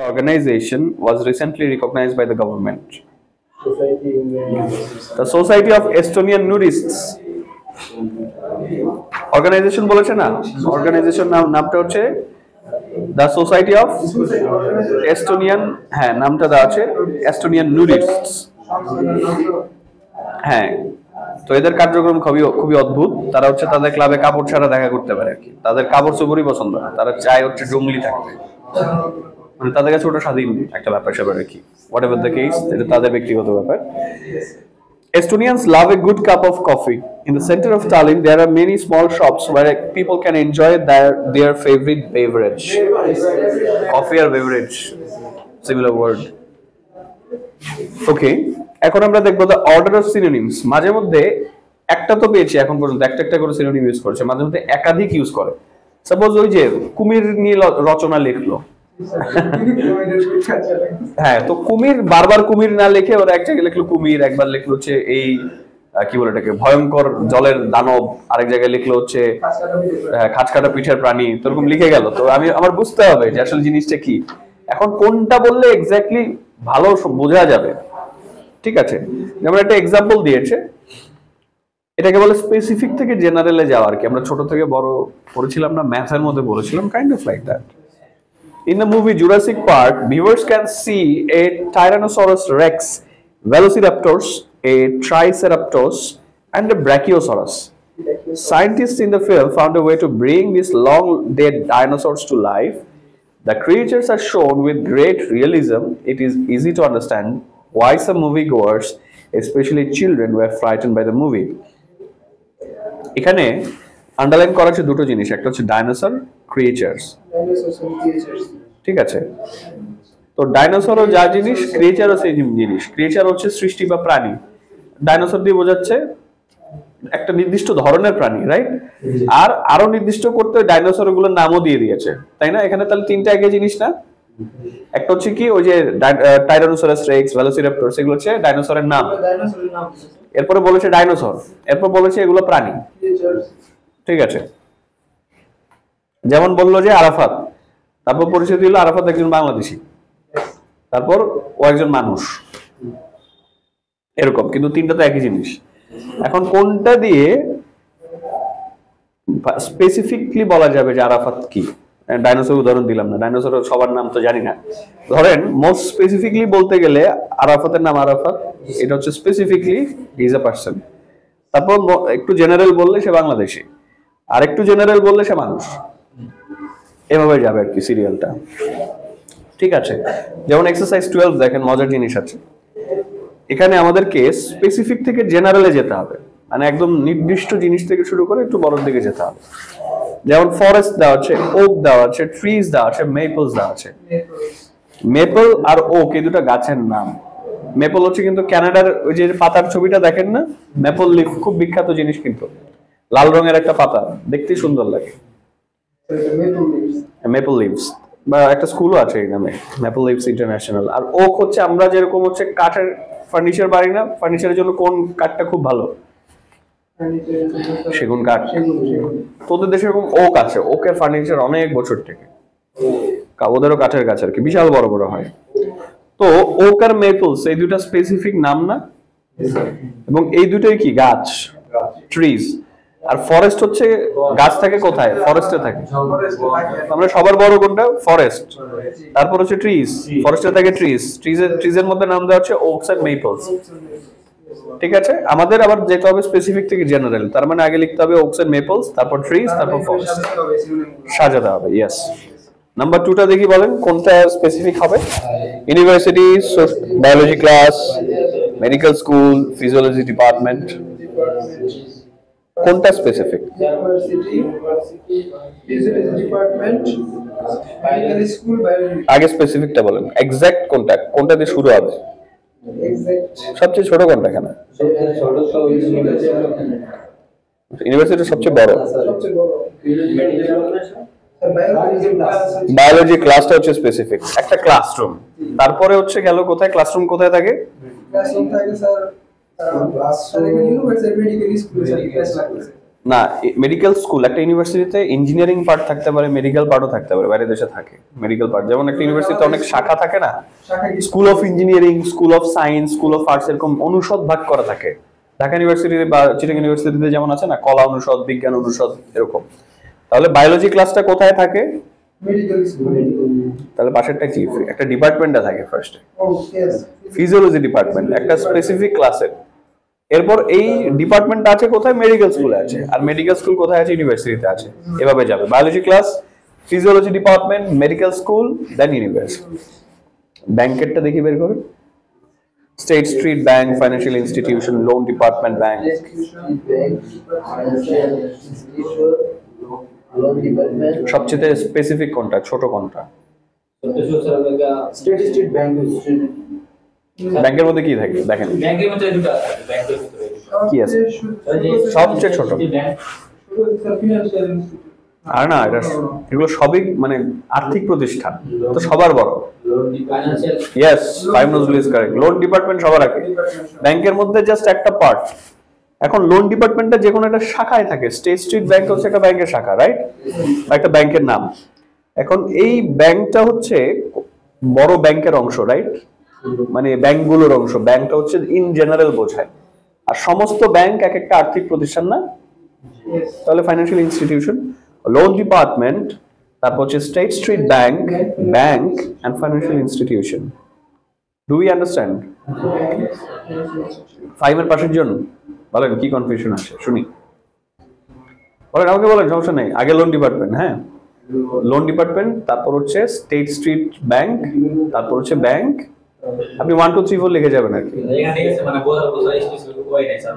organization was recently recognized by the government? The Society of Estonian Nudists. Organization বলেছে না, organisation নামটা হচ্ছে the society of এস্টোনিয়ান, হ্যাঁ নামটা দেওয়া আছে এস্টোনিয়ান নুডিস্টস। হ্যাঁ, তো এদের কার্যক্রম খুবই অদ্ভুত। তারা হচ্ছে তাদের ক্লাবে কাপড় ছাড়া দেখা করতে পারে আর কি, তাদের কাপড় চোপড়ই পছন্দ না, তারা চায় হচ্ছে জঙ্গলি থাকতে, মানে তাদের কাছে ওটা স্বাধীন একটা ব্যাপার স্যাপার আর কি। হোয়াট এভার দ্য কেস, এটা তাদের ব্যক্তিগত ব্যাপার। Estonians love a good cup of coffee. In the center of Tallinn, there are many small shops where people can enjoy their favorite beverage. Coffee or beverage, similar word. Okay, এখন আমরা দেখবো the order of synonyms. মাঝে মধ্যে একটা তো পেয়েছি এখন পর্যন্ত, একটা করে সিনোনিম ইউজ করছে, মাঝে মধ্যে একাধিক ইউজ করে। সাপোজ ওই যে কুমির নিয়ে রচনা লিখলো, হ্যাঁ, তো কুমির বারবার কুমির না লিখে ওরা এক জায়গায় লিখলো কুমির, একবার লিখলো হচ্ছে এই কি বলে এটাকে ভয়ঙ্কর জলের দানব, আরেক জায়গায় লিখলো হচ্ছে খাঁচকাটা পিঠের প্রাণী, তো এরকম লিখে গেল। তো আমার বুঝতে হবে যে আসলে জিনিসটা কি, এখন কোনটা বললে এক্স্যাক্টলি ভালো বোঝা যাবে। ঠিক আছে, যেমন একটা এক্সাম্পল দিয়েছে, এটাকে বলে স্পেসিফিক থেকে জেনারেলে যাওয়া আর কি। আমরা ছোট থেকে বড় পড়েছিলাম না, ম্যাথের মধ্যে পড়েছিলাম, kind of like that. In the movie Jurassic Park, viewers can see a Tyrannosaurus Rex, Velociraptors, a Triceratops, and a Brachiosaurus. Scientists in the film found a way to bring these long-dead dinosaurs to life. The creatures are shown with great realism. It is easy to understand why some moviegoers, especially children, were frightened by the movie. এখানে underline করা আছে দুটো জিনিস, একটা হচ্ছে dinosaur, creatures. ঠিক আছে, তো ডাইনোসরও যা জিনিস, ক্রিয়েচারও সেই জিনিস। ক্রিয়েচার হচ্ছে সৃষ্টি বা প্রাণী, ডাইনোসর দিয়ে বোঝাচ্ছে একটা নির্দিষ্ট ধরনের প্রাণী, রাইট? আর আরো নির্দিষ্ট করতে ডাইনোসর গুলোর নামও দিয়ে দিয়েছে, তাই না? এখানে তাহলে তিনটা একই জিনিস না? একটা হচ্ছে কি ওই যে টাইরানোসরাস রেক্স, ভেলোসিরাপ্টর, সেগুলো হচ্ছে ডাইনোসরের নাম। এরপরে বলেছে ডাইনোসর, এরপর বলেছে এগুলো প্রাণী। ঠিক আছে, যেমন বললো যে আরাফাত, তারপর পরিচয় দিল আরাফাত একজন বাংলাদেশি, তারপর ও একজন মানুষ, এরকম। কিন্তু তিনটা তো একই জিনিস। এখন কোনটা দিয়ে স্পেসিফিকলি বলা যাবে যে আরাফাত কি? ডাইনোসর উদাহরণ দিলাম না, ডাইনোসর সবার নাম তো জানি না। ধরেন মোস্ট স্পেসিফিকলি বলতে গেলে আরাফাতের নাম আরাফাত, এটা হচ্ছে স্পেসিফিকলি ইজ আ পারসন। তারপর একটু জেনারেল বললে সে বাংলাদেশি, আর একটু জেনারেল বললে সে মানুষ, এভাবে যাবে আর কি সিরিয়ালটা। ঠিক আছে, যেমন এক্সারসাইজ 12 দেখেন, মজার জিনিস আছে এখানে। আমাদেরকে স্পেসিফিক থেকে জেনারেলে যেতে হবে, মানে একদম নির্দিষ্ট জিনিস থেকে শুরু করে একটু বড়র দিকে যেতে হবে। যেমন ফরেস্ট দেওয়া আছে, ওক দেওয়া আছে, ট্রিজ দেওয়া আছে, মেপলস দেওয়া আছে। মেপল আর ওক এই দুটো গাছের নাম। মেপল হচ্ছে কিন্তু কানাডার ওই যে পাতার ছবিটা দেখেন না, মেপল লিফ খুব বিখ্যাত জিনিস, কিন্তু লাল রঙের একটা পাতা, দেখতে সুন্দর লাগে, মেপল লিভস, বা একটা স্কুলও আছে এই নামে, মেপল লিভস ইন্টারন্যাশনাল। আর ওক হচ্ছে আমরা যেরকম হচ্ছে কাঠের ফার্নিচার বাড়ি না, ফার্নিচারের জন্য কোন কাঠটা খুব ভালো? সেগুন কাঠ। তোদের দেশে এরকম ওক আছে, ওকের ফার্নিচার অনেক বছর থেকে, ওদেরও কাঠের গাছ আর কি, বিশাল বড় বড় হয়। তো ওক আর মেপলস এই দুটা স্পেসিফিক নাম না, এবং এই দুটোই কি গাছ, ট্রিজ। আর ফরেস্ট হচ্ছে গাছ থাকে কোথায়? ফরেস্টে থাকে। আমরা সবার বড় কোনটা? ফরেস্ট। তারপর হচ্ছে ট্রিজ, ফরেস্টে থাকে ট্রিজ, ট্রিজের মধ্যে নাম দেওয়া হচ্ছে ওকস এন্ড মেপলস। ঠিক আছে, আমাদের আবার যেতে হবে স্পেসিফিক থেকে জেনারেল, তার মানে আগে লিখতে হবে ওকস এন্ড মেপলস, তারপর ট্রিজ, তারপর ফরেস্ট, সাজাতে হবে। ইয়েস। নাম্বার 2টা দেখি, বলেন কোনটা স্পেসিফিক হবে? University, biology class, medical school, physiology department, কোনটা স্পেসিফিক? আগে স্পেসিফিকটা বলেন, এক্সাক্ট কোনটা, কোনটা দিয়ে শুরু হবে? সবচেয়ে ছোট কোনটা? কেন ইউনিভার্সিটি সবচেয়ে বড়? বায়োলজি ক্লাসটা হচ্ছে স্পেসিফিক, একটা ক্লাসরুম। তারপরে হচ্ছে গেল কোথায়? ক্লাসরুম কোথায় থাকে? না, মেডিকেল স্কুল একটা ইউনিভার্সিটিতে ইঞ্জিনিয়ারিং পার্ট থাকতে পারে, মেডিকেল পার্টও থাকতে পারে, বাইরের দেশে থাকে মেডিকেল পার্ট। যেমন একটা ইউনিভার্সিটিতে অনেক শাখা থাকে না, school of engineering, school of science, school of arts, এরকম অনুষদ ভাগ করা থাকে। ঢাকা ইউনিভার্সিটিতে বা চিটাগং ইউনিভার্সিটিতে যেমন আছে না, কলা অনুষদ, বিজ্ঞান অনুষদ, এরকম। তাহলে বায়োলজি ক্লাসটা কোথায় থাকে? Medical school. তাহলে পাশেরটা কি? একটা ডিপার্টমেন্টে থাকে ফার্স্টে, ফিজিওলজি ডিপার্টমেন্ট, একটা স্পেসিফিক ক্লাসের। এরপর এই ডিপার্টমেন্টটা আছে কোথায়? মেডিকেল স্কুলে আছে। আর মেডিকেল স্কুল কোথায় আছে? ইউনিভার্সিটিতে আছে। এভাবে যাবে biology class, physiology department, medical school, then university. ব্যাংকেরটা দেখি বের করে। State street bank, financial institution, loan department bank. সবচেয়ে স্পেসিফিক কোনটা, ছোট কোনটা? State street bank. ব্যাংকের মধ্যে কি থাকে দেখেন, ব্যাংকের মধ্যে দুটো আছে, ব্যাংকের ভিতরে কি আছে? সবচেয়ে ছোট। আর না, এগুলো সবই মানে আর্থিক প্রতিষ্ঠান, তো সবার বড়। Financial yes, five Nazrul is correct. Loan department সবার আগে, ব্যাংকের মধ্যে জাস্ট একটা পার্ট। এখন লোন ডিপার্টমেন্টটা যে কোনো একটা শাখায় থাকে। স্টেট স্ট্রিট ব্যাংক হচ্ছে একটা ব্যাংকের শাখা, রাইট? বা একটা ব্যাংকের নাম। এখন এই ব্যাংকটা হচ্ছে বড় ব্যাংকের অংশ, রাইট? মানে ব্যাংকগুলোর অংশ। ব্যাংকটা হচ্ছে ইন জেনারেল বোঝায়। আর সমস্ত ব্যাংক এক একটা আর্থিক প্রতিষ্ঠান না? তাহলে ফাইন্যান্সিয়াল ইনস্টিটিউশন, লোন ডিপার্টমেন্ট, তারপর হচ্ছে state street bank, bank and financial institution. Do we understand? ফাইভের পাশের জন্য বলেন কি কনফিউশন আছে শুনি। বলেন, আমাকে বলেন, সমস্যা নেই। আগে লোন ডিপার্টমেন্ট, হ্যাঁ, লোন ডিপার্টমেন্ট, তারপর হচ্ছে স্টেট স্ট্রিট ব্যাংক, তারপর হচ্ছে ব্যাংক। আপনি 1 2 3 4 লিখে যাবেন আর কি। এখানে ঠিক আছে, মানে বোঝার স্পেসিফিক ওয়াই নাই স্যার।